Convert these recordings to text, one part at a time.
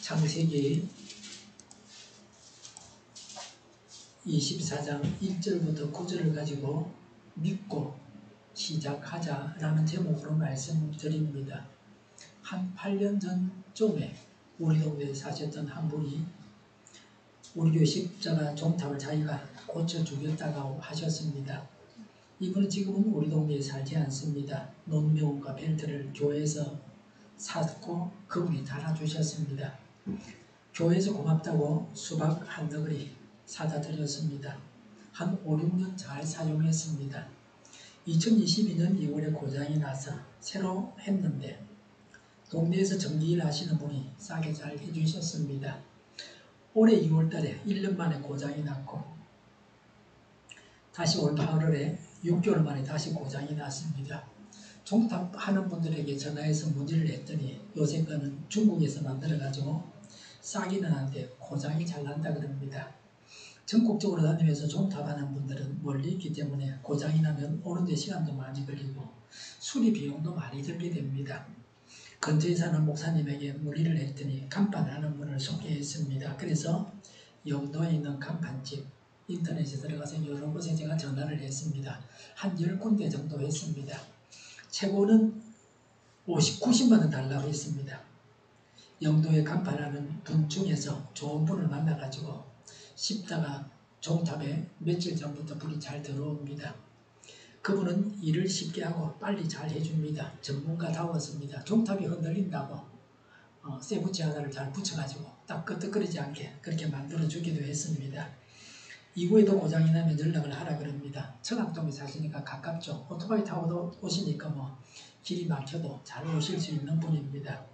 창세기 24장 1절부터 9절을 가지고 믿고 시작하자라는 제목으로 말씀드립니다. 한 8년 전쯤에 우리 동네에 사셨던 한 분이 우리 교회 십자가 종탑을 자기가 고쳐주겠다고 하셨습니다. 이분은 지금은 우리 동네에 살지 않습니다. 논명과 벨트를 교회에서 샀고 그분이 달아주셨습니다. 교회에서 고맙다고 수박 한 덩어리 사다 드렸습니다. 한 5, 6년 잘 사용했습니다. 2022년 2월에 고장이 나서 새로 했는데 동네에서 전기일 하시는 분이 싸게 잘 해주셨습니다. 올해 2월달에 1년 만에 고장이 났고 다시 올 8월에 6개월 만에 다시 고장이 났습니다. 종탑 하는 분들에게 전화해서 문의를 했더니 요새 거는 중국에서 만들어가지고 싸기는 한데 고장이 잘 난다 그럽니다. 전국적으로 다니면서 종탑하는 분들은 멀리 있기 때문에 고장이 나면 오는데 시간도 많이 걸리고 수리 비용도 많이 들게 됩니다. 근처에 사는 목사님에게 문의를 했더니 간판하는 분을 소개했습니다. 그래서 영도에 있는 간판집 인터넷에 들어가서 여러 곳에 제가 전화를 했습니다. 한 10군데 정도 했습니다. 최고는 90만 원 달라고 했습니다. 영도에 간판하는 분 중에서 좋은 분을 만나가지고 씹다가 종탑에 며칠 전부터 불이 잘 들어옵니다. 그분은 일을 쉽게 하고 빨리 잘 해줍니다. 전문가다웠습니다. 종탑이 흔들린다고 쇠붙이 하나를 잘 붙여가지고 딱 끄덕거리지 않게 그렇게 만들어주기도 했습니다. 이후에도 고장이 나면 연락을 하라 그럽니다. 청학동에 사시니까 가깝죠. 오토바이 타고 오시니까 길이 막혀도 잘 오실 수 있는 분입니다.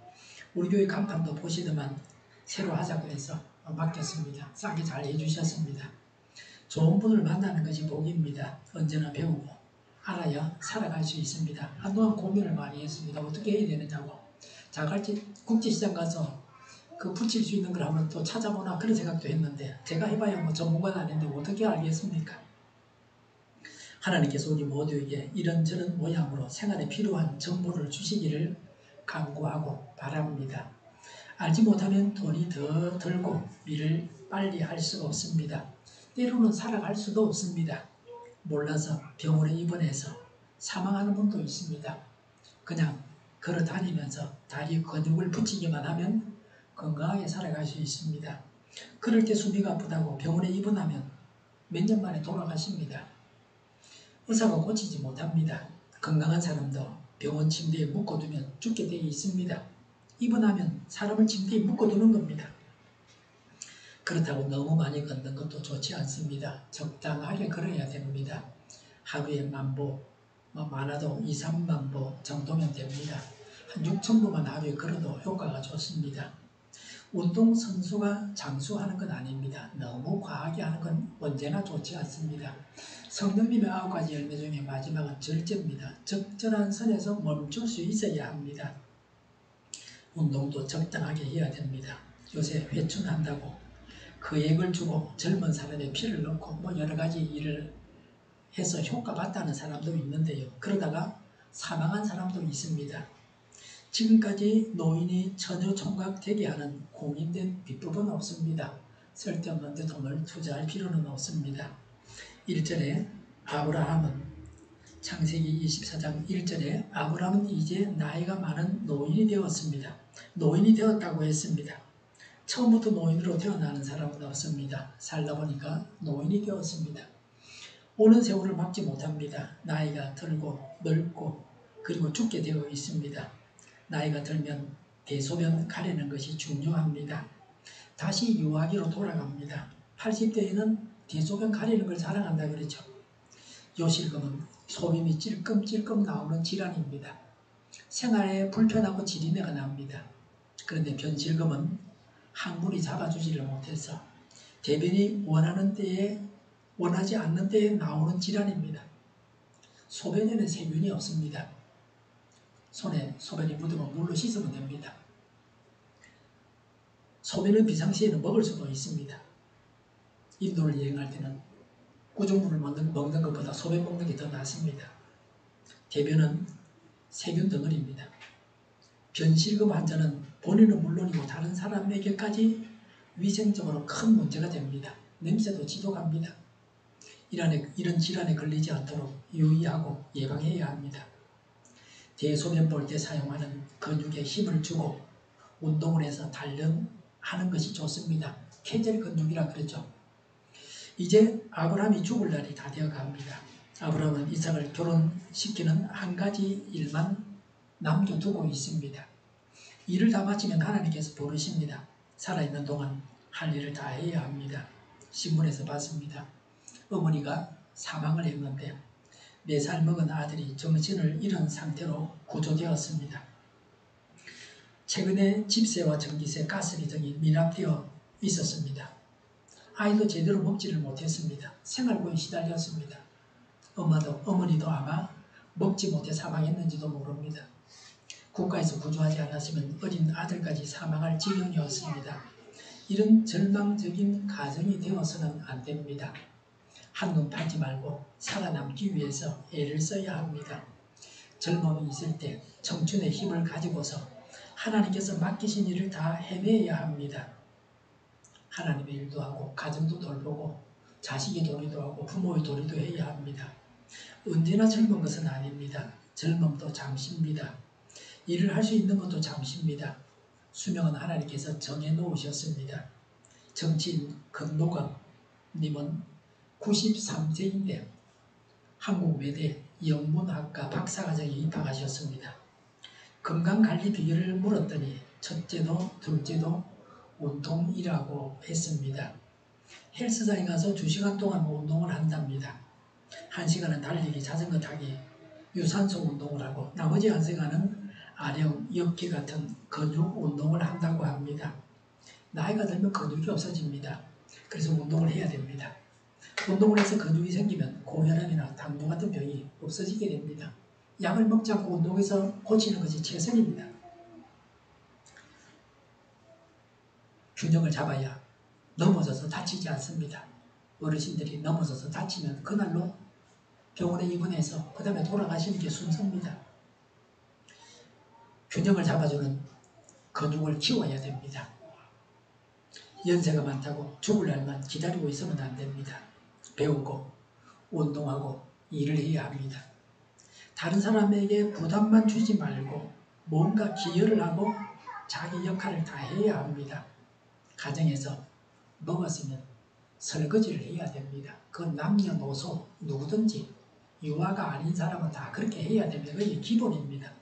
우리 교회 간판도 보시더만 새로 하자고 해서 맡겼습니다. 싸게 잘 해주셨습니다. 좋은 분을 만나는 것이 복입니다. 언제나 배우고 알아야 살아갈 수 있습니다. 한동안 고민을 많이 했습니다. 어떻게 해야 되느냐고. 자갈치 국제시장 가서 그 붙일 수 있는 걸 한번 또 찾아보나 그런 생각도 했는데 제가 해봐야 전문가는 아닌데 어떻게 알겠습니까? 하나님께서 우리 모두에게 이런저런 모양으로 생활에 필요한 정보를 주시기를 간구하고 바랍니다. 알지 못하면 돈이 더 들고 일을 빨리 할 수가 없습니다. 때로는 살아갈 수도 없습니다. 몰라서 병원에 입원해서 사망하는 분도 있습니다. 그냥 걸어 다니면서 다리 근육을 붙이기만 하면 건강하게 살아갈 수 있습니다. 그럴 때 수미가 아프다고 병원에 입원하면 몇 년 만에 돌아가십니다. 의사가 고치지 못합니다. 건강한 사람도 병원 침대에 묶어두면 죽게 되어 있습니다. 입원하면 사람을 침대에 묶어두는 겁니다. 그렇다고 너무 많이 걷는 것도 좋지 않습니다. 적당하게 걸어야 됩니다. 하루에 10,000보, 많아도 2, 3만 보 정도면 됩니다. 한 6,000보만 하루에 걸어도 효과가 좋습니다. 운동 선수가 장수하는 건 아닙니다. 너무 과하게 하는 건 언제나 좋지 않습니다. 성령님의 9가지 열매 중에 마지막은 절제입니다. 적절한 선에서 멈출 수 있어야 합니다. 운동도 적당하게 해야 됩니다. 요새 회춘한다고 거액을 주고 젊은 사람의 피를 넣고 여러 가지 일을 해서 효과 봤다는 사람도 있는데요. 그러다가 사망한 사람도 있습니다. 지금까지 노인이 처녀 총각 되게 하는 공인된 비법은 없습니다. 쓸데없는 데 돈을 투자할 필요는 없습니다. 1절에 아브라함은 창세기 24장 1절에 아브라함은 이제 나이가 많은 노인이 되었습니다. 노인이 되었다고 했습니다. 처음부터 노인으로 태어나는 사람은 없습니다. 살다 보니까 노인이 되었습니다. 오는 세월을 막지 못합니다. 나이가 들고 늙고 그리고 죽게 되어 있습니다. 나이가 들면 대소변 가리는 것이 중요합니다. 다시 유아기로 돌아갑니다. 80대에는 대소변 가리는 걸 자랑한다 그러죠. 요실금은 소변이 찔끔찔끔 나오는 질환입니다. 생활에 불편하고 지리내가 납니다. 그런데 변실금은 항문이 잡아주지를 못해서 대변이 원하는 때에 원하지 않는 때에 나오는 질환입니다. 소변에는 세균이 없습니다. 손에 소변이 묻으면 물로 씻으면 됩니다. 소변은 비상시에는 먹을 수도 있습니다. 인도를 여행할 때는 구조물을 먹는 것보다 소변 먹는 게 더 낫습니다. 대변은 세균 덩어리입니다. 변실금 환자는 본인은 물론이고 다른 사람에게까지 위생적으로 큰 문제가 됩니다. 냄새도 지독합니다. 이런 질환에 걸리지 않도록 유의하고 예방해야 합니다. 대소변 볼 때 사용하는 근육에 힘을 주고 운동을 해서 단련하는 것이 좋습니다. 케젤 근육이라 그러죠. 이제 아브라함이 죽을 날이 다 되어갑니다. 아브라함은 이삭을 결혼시키는 한 가지 일만 남겨두고 있습니다. 일을 다 마치면 하나님께서 부르십니다. 살아있는 동안 할 일을 다 해야 합니다. 신문에서 봤습니다. 어머니가 사망을 했는데 4살 먹은 아들이 정신을 잃은 상태로 구조되었습니다. 최근에 집세와 전기세, 가스비 등이 미납되어 있었습니다. 아이도 제대로 먹지를 못했습니다. 생활고에 시달렸습니다. 어머니도 아마 먹지 못해 사망했는지도 모릅니다. 국가에서 구조하지 않았으면 어린 아들까지 사망할 지경이었습니다. 이런 절망적인 가정이 되어서는 안 됩니다. 한눈 팔지 말고 살아남기 위해서 애를 써야 합니다. 젊음이 있을 때 청춘의 힘을 가지고서 하나님께서 맡기신 일을 다 해내야 합니다. 하나님의 일도 하고 가정도 돌보고 자식의 도리도 하고 부모의 도리도 해야 합니다. 언제나 젊은 것은 아닙니다. 젊음도 잠시입니다. 일을 할 수 있는 것도 잠시입니다. 수명은 하나님께서 정해놓으셨습니다. 정치인 금노갑님은 93세인데 한국 외대 영문학과 박사과정에 입학하셨습니다. 건강관리 비결을 물었더니 첫째도 둘째도 운동이라고 했습니다. 헬스장에 가서 2시간 동안 운동을 한답니다. 1시간은 달리기, 자전거 타기, 유산소 운동을 하고 나머지 1시간은 아령, 엽기 같은 근육 운동을 한다고 합니다. 나이가 들면 근육이 없어집니다. 그래서 운동을 해야 됩니다. 운동을 해서 근육이 생기면 고혈압이나 당뇨 같은 병이 없어지게 됩니다. 약을 먹지 않고 운동해서 고치는 것이 최선입니다. 균형을 잡아야 넘어져서 다치지 않습니다. 어르신들이 넘어져서 다치면 그날로 병원에 입원해서 그 다음에 돌아가시는 게 순서입니다. 균형을 잡아주는 근육을 키워야 됩니다. 연세가 많다고 죽을 날만 기다리고 있으면 안 됩니다. 배우고 운동하고 일을 해야 합니다. 다른 사람에게 부담만 주지 말고 뭔가 기여를 하고 자기 역할을 다 해야 합니다. 가정에서 먹었으면 설거지를 해야 됩니다. 그건 남녀노소 누구든지 유아가 아닌 사람은 다 그렇게 해야 됩니다. 그게 기본입니다.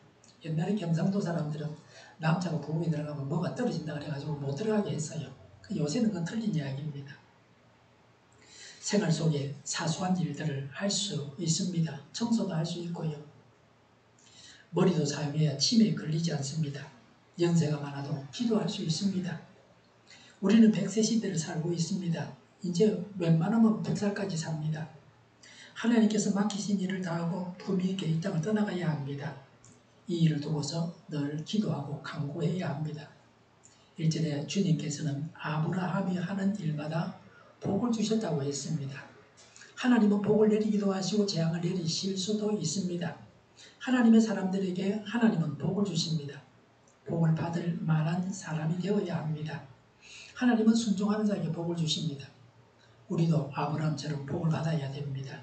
옛날에 경상도 사람들은 남자가 부엌에 들어가면 뭐가 떨어진다 그래가지고 못 들어가게 했어요. 요새는 그건 틀린 이야기입니다. 생활 속에 사소한 일들을 할 수 있습니다. 청소도 할 수 있고요. 머리도 사용해야 치매에 걸리지 않습니다. 연세가 많아도 기도할 수 있습니다. 우리는 100세 시대를 살고 있습니다. 이제 웬만하면 100살까지 삽니다. 하나님께서 맡기신 일을 다하고 품위 있게 이 땅을 떠나가야 합니다. 이 일을 두고서 늘 기도하고 간구해야 합니다. 1절에 주님께서는 아브라함이 하는 일마다 복을 주셨다고 했습니다. 하나님은 복을 내리기도 하시고 재앙을 내리실 수도 있습니다. 하나님의 사람들에게 하나님은 복을 주십니다. 복을 받을 만한 사람이 되어야 합니다. 하나님은 순종하는 자에게 복을 주십니다. 우리도 아브라함처럼 복을 받아야 됩니다.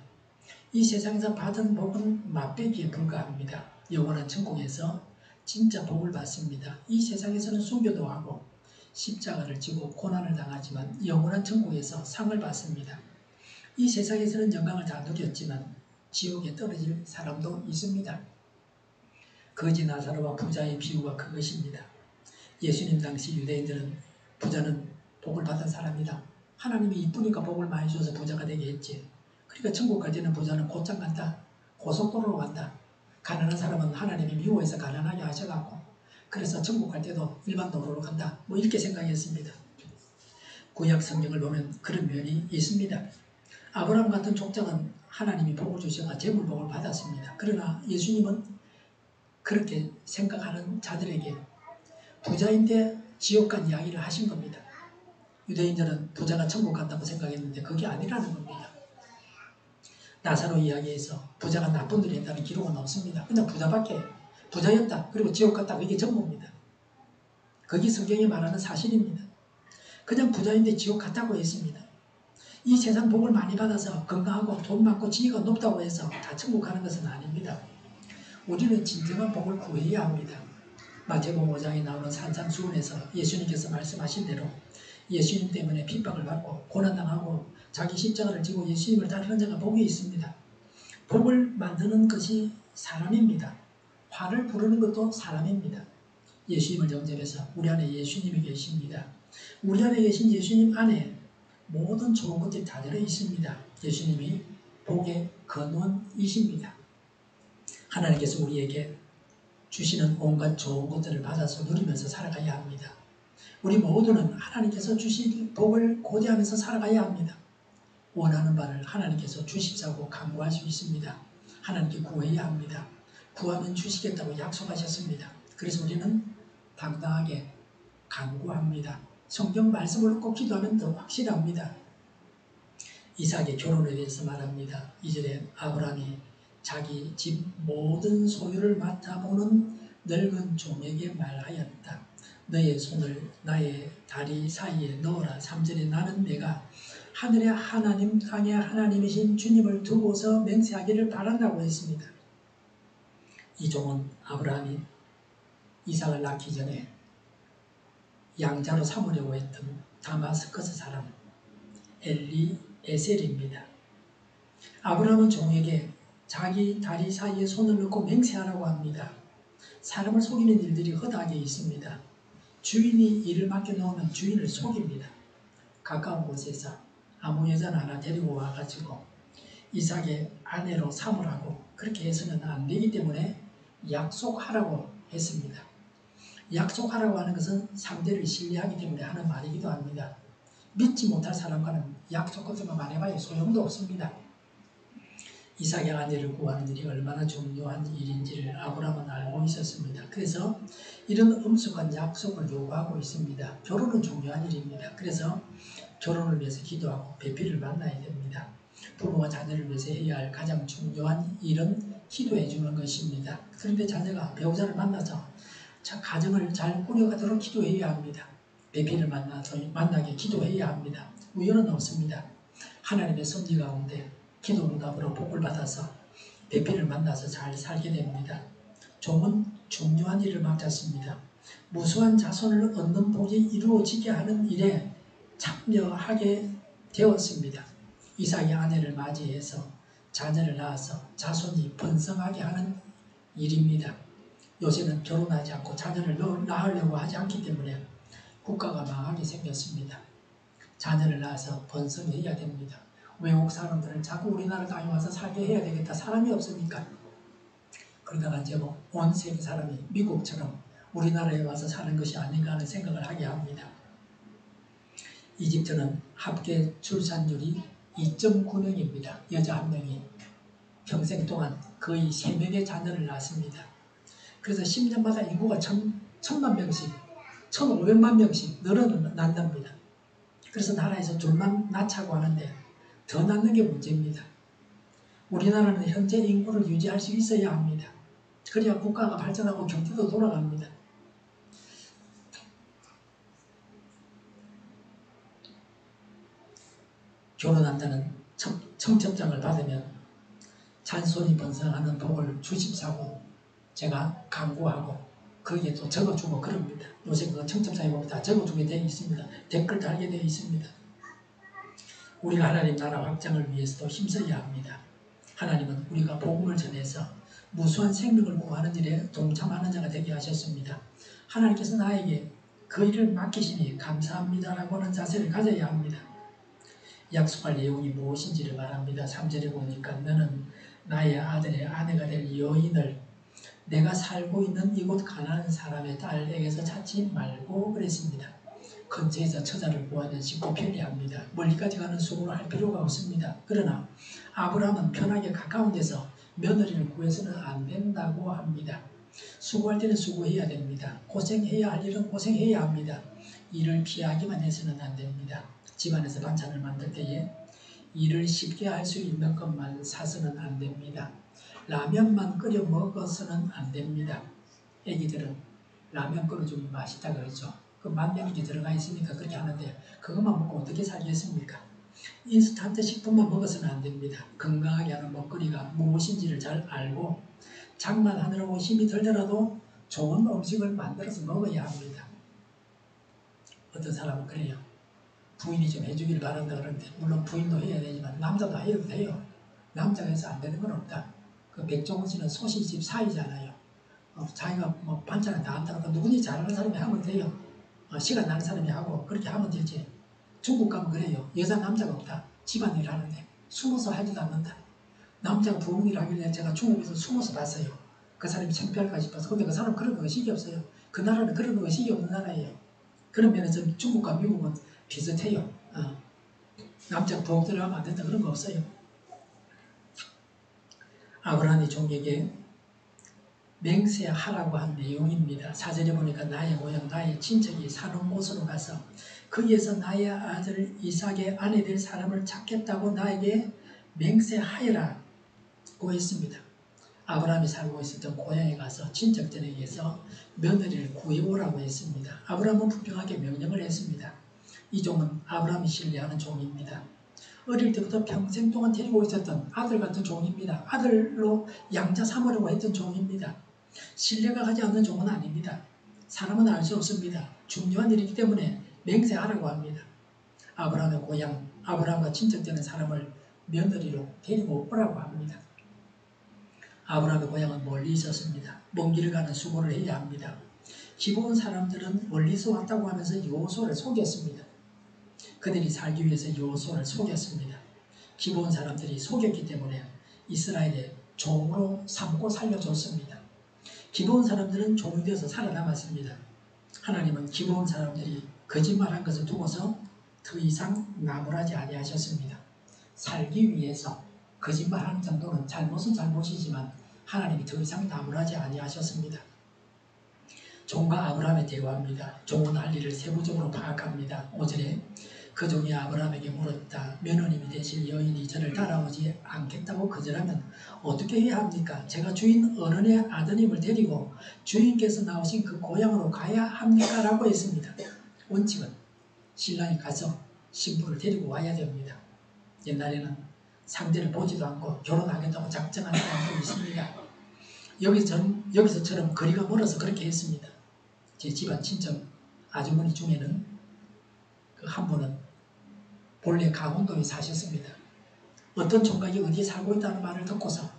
이 세상에서 받은 복은 맛배기에 불과합니다. 영원한 천국에서 진짜 복을 받습니다. 이 세상에서는 순교도 하고 십자가를 지고 고난을 당하지만 영원한 천국에서 상을 받습니다. 이 세상에서는 영광을 다 누렸지만 지옥에 떨어질 사람도 있습니다. 거지 나사로와 부자의 비유가 그것입니다. 예수님 당시 유대인들은 부자는 복을 받은 사람이다. 하나님이 이쁘니까 복을 많이 줘서 부자가 되게 했지. 그러니까 천국 갈 때는 부자는 곧장 간다. 고속도로로 간다. 가난한 사람은 하나님이 미워해서 가난하게 하셔갖고 그래서 천국 갈 때도 일반 도로로 간다. 뭐 이렇게 생각했습니다. 구약 성경을 보면 그런 면이 있습니다. 아브라함 같은 족장은 하나님이 복을 주셔서 재물복을 받았습니다. 그러나 예수님은 그렇게 생각하는 자들에게 부자인데 지옥 간 이야기를 하신 겁니다. 유대인들은 부자가 천국 간다고 생각했는데 그게 아니라는 겁니다. 나사로 이야기에서 부자가 나쁜 일을 했다는 기록은 없습니다. 그냥 부자밖에 부자였다. 그리고 지옥 갔다. 그게 전부입니다. 거기 성경이 말하는 사실입니다. 그냥 부자인데 지옥 갔다고 했습니다. 이 세상 복을 많이 받아서 건강하고 돈 많고 지위가 높다고 해서 다 천국 가는 것은 아닙니다. 우리는 진정한 복을 구해야 합니다. 마태복음 5장에 나오는 산상수훈에서 예수님께서 말씀하신 대로 예수님 때문에 핍박을 받고 고난당하고 자기 십자가를 지고 예수님을 따르는 자가 복이 있습니다. 복을 만드는 것이 사람입니다. 화를 부르는 것도 사람입니다. 예수님을 영접해서 우리 안에 예수님이 계십니다. 우리 안에 계신 예수님 안에 모든 좋은 것들이 다 들어있습니다. 예수님이 복의 근원이십니다. 하나님께서 우리에게 주시는 온갖 좋은 것들을 받아서 누리면서 살아가야 합니다. 우리 모두는 하나님께서 주신 복을 고대하면서 살아가야 합니다. 원하는 바를 하나님께서 주십사고 간구할 수 있습니다. 하나님께 구해야 합니다. 구하면 주시겠다고 약속하셨습니다. 그래서 우리는 당당하게 간구합니다. 성경 말씀을 꼭 기도하면 더 확실합니다. 이삭의 결혼에 대해서 말합니다. 2절에 아브라함이 자기 집 모든 소유를 맡아보는 늙은 종에게 말하였다. 너의 손을 나의 다리 사이에 넣어라. 3절에 나는 내가 하늘의 하나님 땅의 하나님이신 주님을 두고서 맹세하기를 바란다고 했습니다. 이 종은 아브라함이 이삭을 낳기 전에 양자로 삼으려고 했던 다마스커스 사람 엘리에셀입니다. 아브라함은 종에게 자기 다리 사이에 손을 넣고 맹세하라고 합니다. 사람을 속이는 일들이 허다하게 있습니다. 주인이 일을 맡겨놓으면 주인을 속입니다. 가까운 곳에서 아무 여자나 하나 데리고 와가지고 이삭의 아내로 삼으라고 그렇게 해서는 안 되기 때문에 약속하라고 했습니다. 약속하라고 하는 것은 상대를 신뢰하기 때문에 하는 말이기도 합니다. 믿지 못할 사람과는 약속 같은 거 말해봐야 소용도 없습니다. 이삭의 아내를 구하는 일이 얼마나 중요한 일인지를 아브라함은 알고 있었습니다. 그래서 이런 엄숙한 약속을 요구하고 있습니다. 결혼은 중요한 일입니다. 그래서 결혼을 위해서 기도하고 배필을 만나야 됩니다. 부모가 자녀를 위해서 해야 할 가장 중요한 일은 기도해 주는 것입니다. 그런데 자녀가 배우자를 만나서 가정을 잘 꾸려가도록 기도해야 합니다. 배필을 만나게 기도해야 합니다. 우연은 없습니다. 하나님의 섭리 가운데 기도 응답으로 복을 받아서 배필을 만나서 잘 살게 됩니다. 종은 중요한 일을 맡았습니다. 무수한 자손을 얻는 복이 이루어지게 하는 일에 참여하게 되었습니다. 이삭의 아내를 맞이해서 자녀를 낳아서 자손이 번성하게 하는 일입니다. 요새는 결혼하지 않고 자녀를 낳으려고 하지 않기 때문에 국가가 망하게 생겼습니다. 자녀를 낳아서 번성해야 됩니다. 외국 사람들은 자꾸 우리나라 땅에 와서 살게 해야 되겠다. 사람이 없으니까. 그러다가 이제 온 세계 사람이 미국처럼 우리나라에 와서 사는 것이 아닌가 하는 생각을 하게 합니다. 이집트는 합계 출산율이 2.9명입니다. 여자 1명이 평생 동안 거의 3명의 자녀를 낳습니다. 그래서 10년마다 인구가 1,000만 명씩, 1,500만 명씩 늘어난답니다. 그래서 나라에서 둘만 낳자고 하는데 더 낳는 게 문제입니다. 우리나라는 현재 인구를 유지할 수 있어야 합니다. 그래야 국가가 발전하고 경제도 돌아갑니다. 결혼한다는 청첩장을 받으면 잔손이 번성하는 복을 주십사고 제가 간구하고 거기에 또 적어주고 그럽니다. 요새 그 청첩장에 보면 다 적어주게 되어 있습니다. 댓글 달게 되어 있습니다. 우리가 하나님 나라 확장을 위해서도 힘써야 합니다. 하나님은 우리가 복음을 전해서 무수한 생명을 구하는 일에 동참하는 자가 되게 하셨습니다. 하나님께서 나에게 그 일을 맡기시니 감사합니다라고 하는 자세를 가져야 합니다. 약속할 내용이 무엇인지를 말합니다. 3절에 보니까 너는 나의 아들의 아내가 될 여인을 내가 살고 있는 이곳 가나안 사람의 딸에게서 찾지 말고 그랬습니다. 근처에서 처자를 구하면 쉽고 편리합니다. 멀리까지 가는 수고를 할 필요가 없습니다. 그러나 아브라함은 편하게 가까운 데서 며느리를 구해서는 안 된다고 합니다. 수고할 때는 수고해야 됩니다. 고생해야 할 일은 고생해야 합니다. 일을 피하기만 해서는 안 됩니다. 집안에서 반찬을 만들 때에 일을 쉽게 할 수 있는 것만 사서는 안 됩니다. 라면만 끓여 먹어서는 안 됩니다. 애기들은 라면 끓여주면 맛있다 그러죠. 그 만면이게 들어가 있으니까 그렇게 하는데 그것만 먹고 어떻게 살겠습니까? 인스턴트 식품만 먹어서는 안 됩니다. 건강하게 하는 먹거리가 무엇인지를 잘 알고 장만하느라고 힘이 들더라도 좋은 음식을 만들어서 먹어야 합니다. 어떤 사람은 그래요. 부인이 좀 해주길 바란다 그러는데 물론 부인도 해야 되지만 남자도 해도 돼요. 남자가 해서 안 되는 건 없다. 그 백종원 씨는 소시집 사이잖아요. 자기가 뭐 반찬을 다 한다고 누구든지 잘하는 사람이 하면 돼요. 시간 나는 사람이 하고 그렇게 하면 되지. 중국 가면 그래요. 여자 남자가 없다. 집안일 하는데 숨어서 하지도 않는다. 남자가 부엌일 하길래 제가 중국에서 숨어서 봤어요. 그 사람이 창피할까 싶어서. 근데 그 사람 그런 의식이 없어요. 그 나라는 그런 의식이 없는 나라예요. 그런 면에서 중국과 미국은 비슷해요. 남자가 부엌 들어가면 안 된다 그런 거 없어요. 아브라함이 종에게 맹세하라고 한 내용입니다. 4절에 보니까 나의 고향 나의 친척이 사는 곳으로 가서 거기에서 나의 아들 이삭의 아내 될 사람을 찾겠다고 나에게 맹세하여라고 했습니다. 아브라함이 살고 있었던 고향에 가서 친척들에게서 며느리를 구해오라고 했습니다. 아브라함은 분명하게 명령을 했습니다. 이 종은 아브라함이 신뢰하는 종입니다. 어릴 때부터 평생 동안 데리고 있었던 아들 같은 종입니다. 아들로 양자 삼으려고 했던 종입니다. 신뢰가 가지 않는 종은 아닙니다. 사람은 알 수 없습니다. 중요한 일이기 때문에 맹세하라고 합니다. 아브라함의 고향, 아브라함과 친척되는 사람을 며느리로 데리고 오라고 합니다. 아브라함의 고향은 멀리 있었습니다. 먼 길을 가는 수고를 해야 합니다. 기본 사람들은 멀리서 왔다고 하면서 여호수아를 속였습니다. 그들이 살기 위해서 여호수아를 속였습니다. 기본 사람들이 속였기 때문에 이스라엘의 종으로 삼고 살려줬습니다. 기본 사람들은 종이 되어서 살아남았습니다. 하나님은 기본 사람들이 거짓말한 것을 두고서 더 이상 나무라지 아니하셨습니다. 살기 위해서 거짓말하는 정도는 잘못은 잘못이지만 하나님이 더 이상 나무라지 아니하셨습니다. 종과 아브라함의 대화입니다. 종은 할 일을 세부적으로 파악합니다. 5절에 그 종이 아브라함에게 물었다. 며느님이 되실 여인이 저를 따라오지 않겠다고 거절하면 어떻게 해야 합니까? 제가 주인 어른의 아드님을 데리고 주인께서 나오신 그 고향으로 가야 합니까? 라고 했습니다. 원칙은 신랑이 가서 신부를 데리고 와야 됩니다. 옛날에는 상대를 보지도 않고 결혼하겠다고 작정하는 사람도 있습니다. 여기서처럼 거리가 멀어서 그렇게 했습니다. 제 집안 친척 아주머니 중에는 그 한 분은 본래 강원도에 사셨습니다. 어떤 총각이 어디에 살고 있다는 말을 듣고서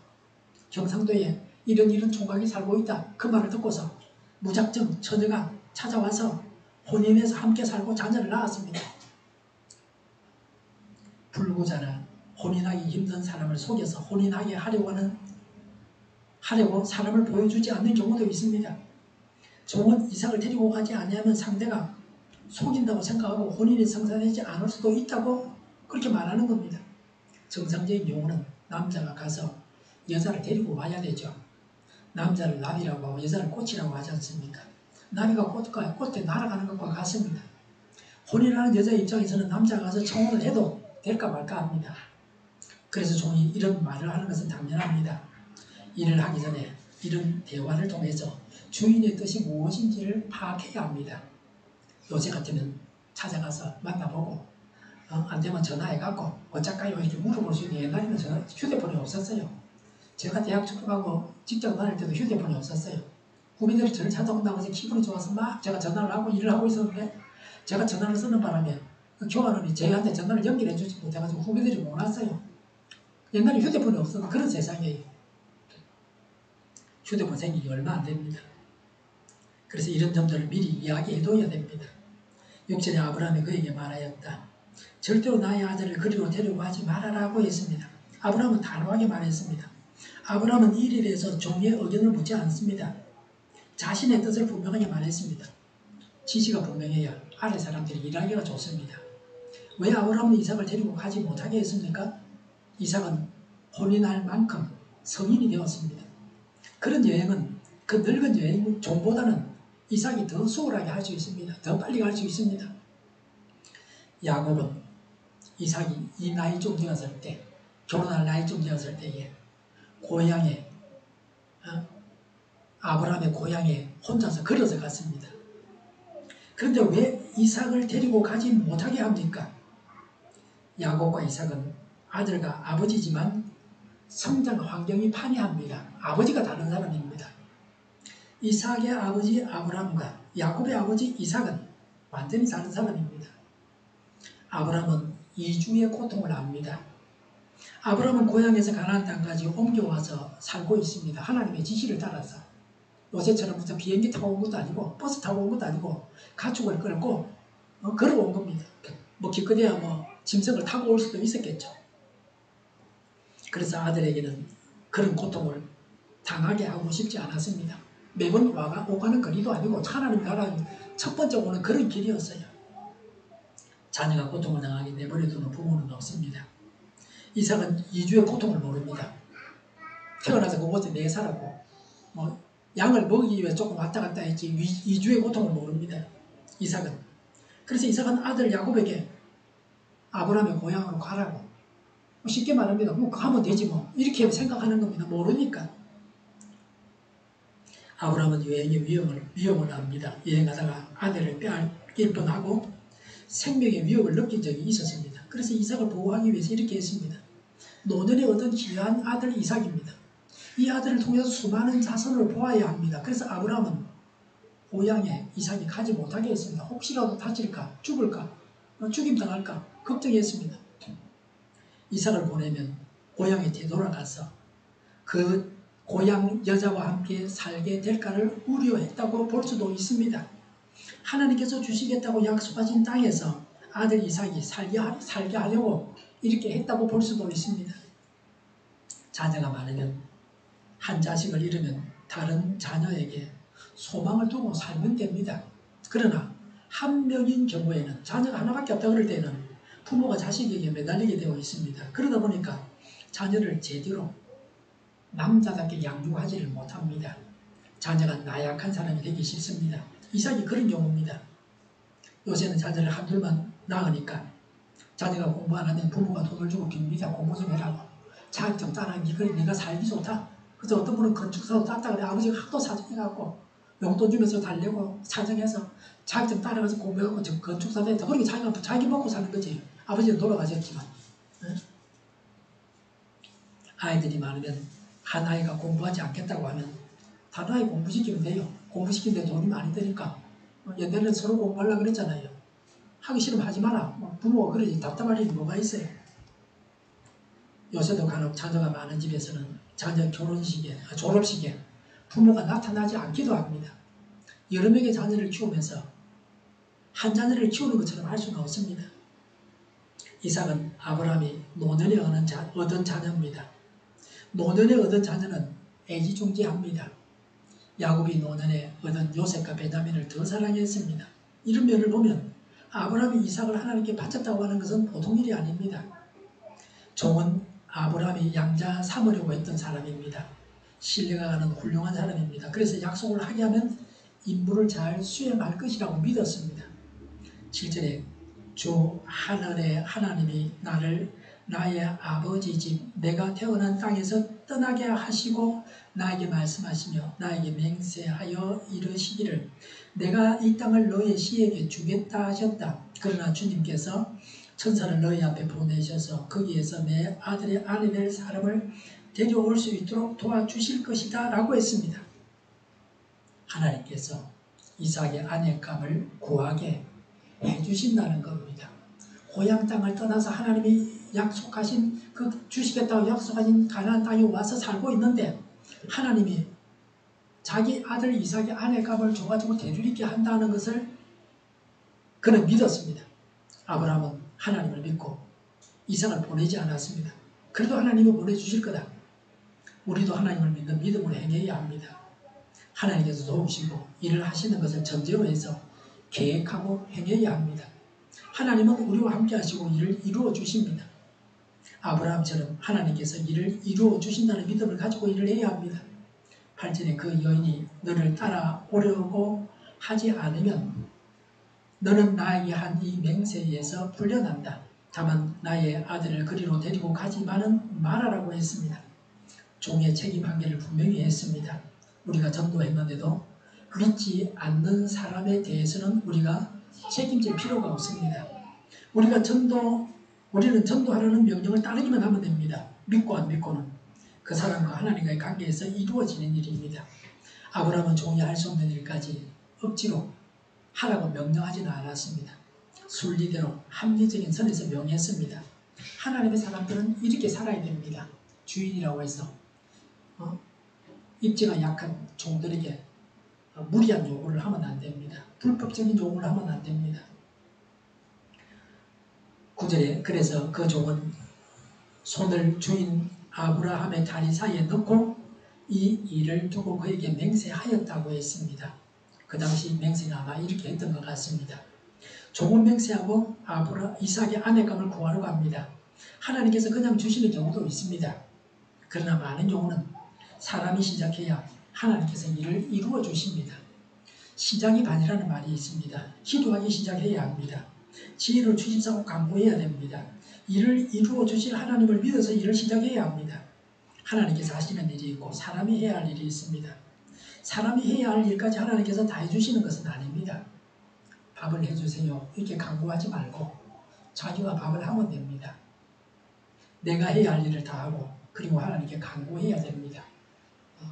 경상도에 이런 총각이 살고 있다 그 말을 듣고서 무작정 처녀가 찾아와서 혼인해서 함께 살고 자녀를 낳았습니다. 불구자나 혼인하기 힘든 사람을 속여서 혼인하게 하려고 사람을 보여주지 않는 경우도 있습니다. 종은 이삭을 데리고 가지 아니하면 상대가 속인다고 생각하고 혼인이 성사되지 않을 수도 있다고 그렇게 말하는 겁니다. 정상적인 경우는 남자가 가서 여자를 데리고 와야 되죠. 남자를 나비라고 하고 여자를 꽃이라고 하지 않습니까? 나비가 꽃에 날아가는 것과 같습니다. 혼인하는 여자 입장에서는 남자가 가서 청혼을 해도 될까 말까 합니다. 그래서 종이 이런 말을 하는 것은 당연합니다. 일을 하기 전에 이런 대화를 통해서 주인의 뜻이 무엇인지를 파악해야 합니다. 요새 같으면 찾아가서 만나보고 안 되면 전화해갖고 어쩔까요? 이렇게 물어볼 수 있는 옛날에는 휴대폰이 없었어요. 제가 대학 졸업하고 직장 다닐 때도 휴대폰이 없었어요. 후배들이 저를 찾아온다고 해서 기분이 좋아서 막 제가 전화를 하고 일을 하고 있었는데 제가 전화를 쓰는 바람에 그 교환원이 저희한테 전화를 연결해 주지 못해가지고 후배들이 못 왔어요. 옛날에 휴대폰이 없었던 그런 세상이에요. 휴대폰 생기기 얼마 안 됩니다. 그래서 이런 점들을 미리 이야기해둬야 됩니다. 6절에 아브라함이 그에게 말하였다. 절대로 나의 아들을 그리로 데리고 하지 말아라고 했습니다. 아브라함은 단호하게 말했습니다. 아브라함은 이 일에 대해서 종의 의견을 묻지 않습니다. 자신의 뜻을 분명하게 말했습니다. 지시가 분명해야 아래 사람들이 일하기가 좋습니다. 왜 아브라함은 이삭을 데리고 가지 못하게 했습니까? 이삭은 혼인할 만큼 성인이 되었습니다. 그런 여행은 그 늙은 여행 종보다는 이삭이 더 수월하게 할 수 있습니다. 더 빨리 갈 수 있습니다. 야곱은 이삭이 이 나이쯤 되었을 때 결혼할 나이쯤 되었을 때에 고향에 아브라함의 고향에 혼자서 걸어서 갔습니다. 그런데 왜 이삭을 데리고 가지 못하게 합니까? 야곱과 이삭은 아들과 아버지지만 성장 환경이 판이합니다. 아버지가 다른 사람입니다. 이삭의 아버지 아브람과 야곱의 아버지 이삭은 완전히 다른 사람입니다. 아브람은 이주의 고통을 압니다. 아브람은 고향에서 가나안 땅까지 옮겨와서 살고 있습니다. 하나님의 지시를 따라서. 요새처럼 무슨 비행기 타고 온 것도 아니고 버스 타고 온 것도 아니고 가축을 끌고 걸어온 겁니다. 뭐 기껏해야 뭐 짐승을 타고 올 수도 있었겠죠. 그래서 아들에게는 그런 고통을 당하게 하고 싶지 않았습니다. 매번 오가는 거리도 아니고 하나님 나라 첫 번째 오는 그런 길이었어요. 자녀가 고통을 당하게 내버려두는 부모는 없습니다. 이삭은 이주의 고통을 모릅니다. 태어나서 그곳에 4살하고 뭐 양을 먹이기 위해 조금 왔다 갔다 했지 이주의 고통을 모릅니다. 이삭은. 그래서 이삭은 아들 야곱에게 아브라함의 고향으로 가라고 쉽게 말합니다. 뭐 가면 되지 뭐 이렇게 생각하는 겁니다. 모르니까. 아브라함은 여행의 위험을 압니다. 여행하다가 아내를 빼앗길 뻔하고 생명의 위협을 느낀 적이 있었습니다. 그래서 이삭을 보호하기 위해서 이렇게 했습니다. 노년에 얻은 귀한 아들 이삭입니다. 이 아들을 통해서 수많은 자손을 보아야 합니다. 그래서 아브라함은 고향에 이삭이 가지 못하게 했습니다. 혹시라도 다칠까, 죽을까, 죽임당할까 걱정했습니다. 이삭을 보내면 고향에 되돌아가서 그 고향 여자와 함께 살게 될까를 우려했다고 볼 수도 있습니다. 하나님께서 주시겠다고 약속하신 땅에서 아들 이삭이 살게 하려고 이렇게 했다고 볼 수도 있습니다. 자녀가 많으면 한 자식을 잃으면 다른 자녀에게 소망을 두고 살면 됩니다. 그러나 한 명인 경우에는 자녀가 하나밖에 없다 그럴 때는 부모가 자식에게 매달리게 되어 있습니다. 그러다 보니까 자녀를 제대로 남자답게 양육하지를 못합니다. 자녀가 나약한 사람이 되기 쉽습니다. 이삭이 그런 경우입니다. 요새는 자녀를 한둘만 낳으니까 자녀가 공부 안 하면 부모가 돈을 주고 빕니다. 공부 좀 해라고. 자격증 따라 네가 살기 좋다. 그래서 어떤 분은 건축사도 땄다 그래. 아버지가 학도 사정해갖고 용돈 주면서 달래고 사정해서 자격증 따라가서 공부해갖고 건축사 됐다. 그러니까 자기 먹고 사는 거지. 아버지는 돌아가셨지만. 네? 아이들이 많으면 한 아이가 공부하지 않겠다고 하면 다른 아이 공부시키면 돼요. 공부시키는데 돈이 많이 드니까. 옛날에는 서로 공부하려고 그랬잖아요. 하기 싫으면 하지 마라. 부모가 그러지 답답할 일이 뭐가 있어요. 요새도 간혹 자녀가 많은 집에서는 자녀 졸업식에 부모가 나타나지 않기도 합니다. 여러 명의 자녀를 키우면서 한 자녀를 키우는 것처럼 할 수는 없습니다. 이삭은 아브라함이 노년에 얻은 자녀입니다. 노년에 얻은 자녀는 애지중지합니다. 야곱이 노년에 얻은 요셉과 베냐민을 더 사랑했습니다. 이런 면을 보면 아브라함이 이삭을 하나님께 바쳤다고 하는 것은 보통 일이 아닙니다. 종은 아브라함이 양자 삼으려고 했던 사람입니다. 신뢰가 가는 훌륭한 사람입니다. 그래서 약속을 하게 하면 임무를 잘 수행할 것이라고 믿었습니다. 7절에 주 하늘의 하나님이 나를 나의 아버지 집 내가 태어난 땅에서 떠나게 하시고 나에게 말씀하시며 나에게 맹세하여 이르시기를 내가 이 땅을 너의 씨에게 주겠다 하셨다. 그러나 주님께서 천사를 너희 앞에 보내셔서 거기에서 내 아들의 아내 될 사람을 데려올 수 있도록 도와주실 것이다 라고 했습니다. 하나님께서 이삭의 아내감을 구하게 해주신다는 겁니다. 고향 땅을 떠나서 하나님이 약속하신 주시겠다고 약속하신 가나안 땅에 와서 살고 있는데 하나님이 자기 아들 이삭의 아내감을 줘가지고 데리게 한다는 것을 그는 믿었습니다. 아브라함은 하나님을 믿고 이삭을 보내지 않았습니다. 그래도 하나님이 보내주실 거다. 우리도 하나님을 믿는 믿음으로 행해야 합니다. 하나님께서 도우시고 일을 하시는 것을 전제로 해서 계획하고 행해야 합니다. 하나님은 우리와 함께 하시고 일을 이루어 주십니다. 아브라함처럼 하나님께서 일을 이루어 주신다는 믿음을 가지고 일을 해야 합니다. 8절에 그 여인이 너를 따라오려고 하지 않으면 너는 나에게 한 이 맹세에서 풀려난다. 다만 나의 아들을 그리로 데리고 가지만은 말하라고 했습니다. 종의 책임 한계를 분명히 했습니다. 우리가 전도했는데도 믿지 않는 사람에 대해서는 우리가 책임질 필요가 없습니다. 우리는 전도하라는 명령을 따르기만 하면 됩니다. 믿고 안 믿고는 그 사람과 하나님과의 관계에서 이루어지는 일입니다. 아브라함은 종이 할 수 없는 일까지 억지로 하라고 명령하지는 않았습니다. 순리대로 합리적인 선에서 명했습니다. 하나님의 사람들은 이렇게 살아야 됩니다. 주인이라고 해서 입지가 약한 종들에게 무리한 요구를 하면 안 됩니다. 불법적인 요구를 하면 안 됩니다. 9절에 그래서 그 종은 손을 주인 아브라함의 다리 사이에 넣고 이 일을 두고 그에게 맹세하였다고 했습니다. 그 당시 맹세는 아마 이렇게 했던 것 같습니다. 종은 맹세하고 이삭의 아내감을 구하러 갑니다. 하나님께서 그냥 주시는 경우도 있습니다. 그러나 많은 경우는 사람이 시작해야 하나님께서 일을 이루어 주십니다. 시작이 반이라는 말이 있습니다. 기도하기 시작해야 합니다. 지혜를 주십사고 간구해야 됩니다. 일을 이루어 주실 하나님을 믿어서 일을 시작해야 합니다. 하나님께서 하시는 일이 있고 사람이 해야 할 일이 있습니다. 사람이 해야 할 일까지 하나님께서 다 해주시는 것은 아닙니다. 밥을 해주세요 이렇게 간구하지 말고 자기가 밥을 하면 됩니다. 내가 해야 할 일을 다 하고 그리고 하나님께 간구해야 됩니다.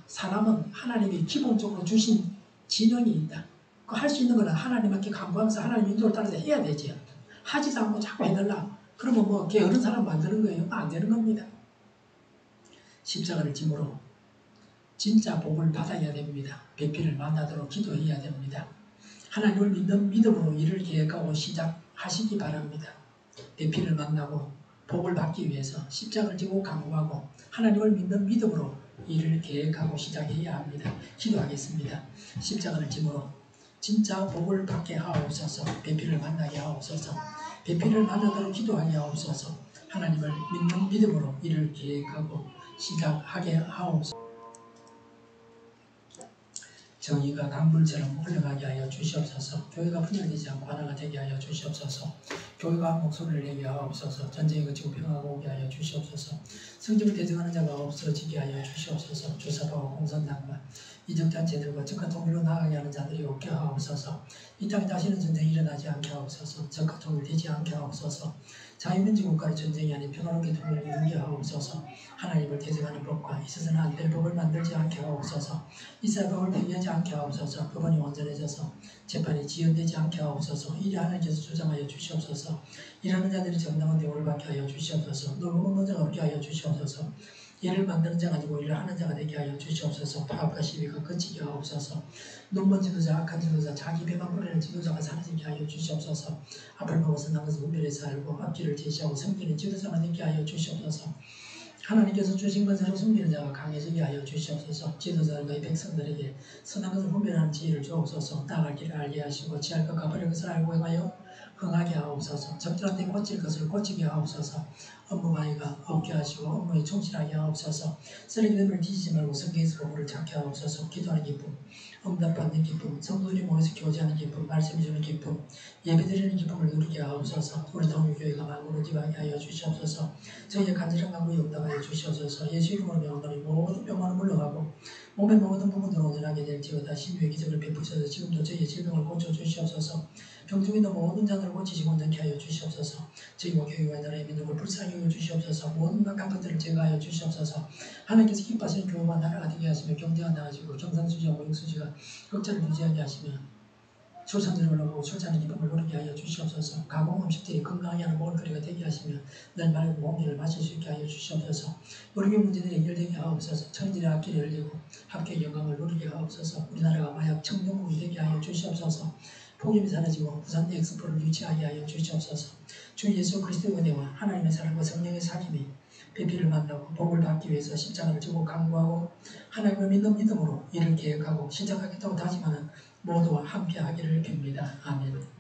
사람은 하나님이 기본적으로 주신 지능이 있다. 그 할 수 있는 거는 하나님께 간구하면서 하나님 인도를 따라서 해야 되죠. 하지도 않고 자꾸 해달라. 그러면 뭐 게으른 사람 만드는 거예요? 안 되는 겁니다. 십자가를 짐으로 진짜 복을 받아야 됩니다. 배필을 만나도록 기도해야 됩니다. 하나님을 믿는 믿음으로 일을 계획하고 시작하시기 바랍니다. 배필을 만나고 복을 받기 위해서 십자가를 지고 간구하고 하나님을 믿는 믿음으로 일을 계획하고 시작해야 합니다. 기도하겠습니다. 십자가를 짐으로 진짜 복을 받게 하옵소서. 배필을 만나게 하옵소서. 배필을 만나도록 기도하게 하옵소서. 하나님을 믿는 믿음으로 일을 계획하고 시작하게 하옵소서. 정의가 강물처럼 흘러가게 하여 주시옵소서. 교회가 분열되지 않고 하나가 되게 하여 주시옵소서. 교회가 목소리를 내게 하옵소서. 전쟁이 그치고 평화가 오게 하여 주시옵소서. 성경을 대적하는 자가 없어지게 하여 주시옵소서. 주사파와 공산당과 이적단체들과 적과 통일로 나아가게 하는 자들이 없게 하옵소서. 이 땅에 다시는 전쟁이 일어나지 않게 하옵소서. 적과 통일되지 않게 하옵소서. 자유민주 국가의 전쟁이 아닌 평화롭게 통일을 이루게 하옵소서. 하나님을 대적하는 법과 있어서는 안 될 법을 만들지 않게 하옵소서. 이스라엘 법을 폐기하지 않게 하옵소서. 법원이 완전해져서 재판이 지연되지 않게 하옵소서. 이리 하나님께서 주장하여 주시옵소서. 일하는 자들이 정당한 대우를 받게 하여 주시옵소서. 놀고 먹는 자가 없게 하여 주시옵소서. 일을 만드는 자가 아니고 일을 하는 자가 되게 하여 주시옵소서. 파업과 시비가 그치게 하옵소서. 눈먼 지도자, 악한 지도자, 자기 배만 부리는 지도자가 사라지게 하여 주시옵소서. 앞을 보고서 남은 분별해서 알고 앞길을 제시하고 섬기는 지도자만 되게 하여 주시옵소서. 하나님께서 주신 것으로 숨기는 자가 강해지게 하여 주시옵소서. 지도자들과 이 백성들에게 선한 것을 분별하는 지혜를 주옵소서. 나아갈 길을 알게 하시고 지할 것과 버릴 것을 알고 행하여 흥하게 하옵소서. 적절한 때 고칠 것을 고치게 하옵소서. 업무 방해가 없게 하시고 업무에 충실하게 하옵소서. 쓰레기들을 뒤지지 말고 성경에서 보고를 찾게 하옵소서. 기도하는 기쁨, 응답받는 기쁨, 성도들이 모여서 교제하는 기쁨, 말씀 주는 기쁨, 예배드리는 기쁨을 누리게 하옵소서. 우리 동일교회가 만국을 기방하게 하여 주시옵소서. 저희의 간절한 간구에 응답하여 주시옵소서. 예수 이름으로 명하노니 모든 병만은 물러가고 몸의 모든 부분으로 온전하게 될지어다. 신유의 기적을 베푸셔서 지금도 저희의 질병을 고쳐주시옵소서. 병중에 있는 모든 자들을 고치시고 온전케 하여 주시옵소서. 저희 목회와 나라의 민족을 불쌍히 여겨 주시옵소서. 모든 각한 것들을 제거하여 주시옵소서. 하나님께서 기뻐하시는 교회와 나라가 되게 하시며 경제가 나아지고 경상수지와 모형수지가 흑자를 유지하게 하시며 출산율이 올라오고 출산의 기쁨을 누리게 하여 주시옵소서. 가공 음식들이 건강하게 하는 먹을거리가 되게 하시며 늘 맑은 공기를 마실 수 있게 하여 주시옵소서. 우리 교회 문제들이 해결되게 하옵소서. 천지의 앞길이 열리고 합계의 영광을 누리게 하옵소서. 우리나라가 마약 청정국이 되게 하여 주시옵소서. 폭염이 사라지고 부산 엑스포를 유치하게 하여 주시옵소서. 주 예수 그리스도의 은혜와 하나님의 사랑과 성령의 사귐이 배필을 만나고 복을 받기 위해서 십자가를 지고 간구하고 하나님을 믿는 믿음으로 일을 계획하고 시작하겠다고 다짐하는 모두와 함께 하기를 빕니다. 아멘.